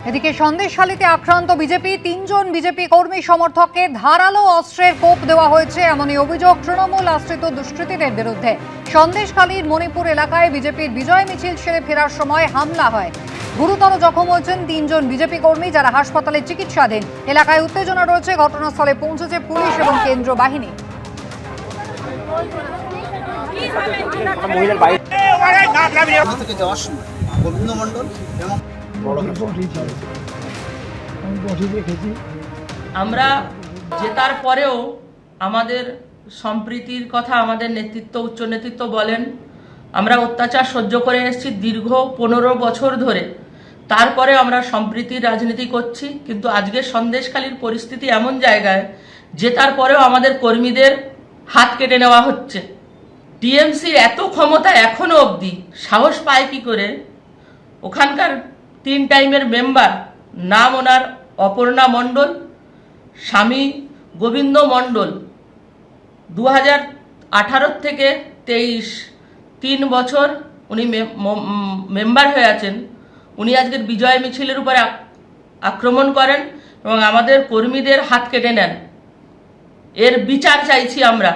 এদিকে সন্দেশখালীতে আক্রান্ত বিজেপি, 3 জন বিজেপি কর্মী সমর্থককে ধারালো অস্ত্রের কোপ দেওয়া হয়েছে, এমনই অভিযোগ তৃণমূল আশ্রিত দুষ্কৃতীদের বিরুদ্ধে। সন্দেশখালীর মণিপুর এলাকায় বিজেপির বিজয় মিছিল সেরে ফেরার সময় হামলা হয়। গুরুতর জখম হয়েছেন 3 জন বিজেপি কর্মী, যারা হাসপাতালে চিকিৎসাধীন। এলাকায় উত্তেজনা রয়েছে, ঘটনাস্থলে পৌঁছেছে পুলিশ এবং কেন্দ্র বাহিনী। গোবিন্দ মণ্ডল এবং আমরা জেতার পরেও আমাদের সম্প্রীতির কথা আমাদের নেতৃত্ব, উচ্চ নেতৃত্ব বলেন। আমরা অত্যাচার সহ্য করে এসেছি দীর্ঘ 15 বছর ধরে, তারপরে আমরা সম্প্রীতির রাজনীতি করছি। কিন্তু আজকের সন্দেশখালীর পরিস্থিতি এমন জায়গায়, জেতার পরেও আমাদের কর্মীদের হাত কেটে নেওয়া হচ্ছে। টিএমসির এত ক্ষমতা এখনো অবধি সাহস পায় কি করে? ওখানকার 3 টাইমের মেম্বার, নাম ওনার অপর্ণা মণ্ডল, স্বামী গোবিন্দ মণ্ডল, 2018 থেকে 23 3 বছর উনি মেম্বার হয়ে আছেন। উনি আজকের বিজয় মিছিলের উপরে আক্রমণ করেন এবং আমাদের কর্মীদের হাত কেটে নেন। এর বিচার চাইছি আমরা।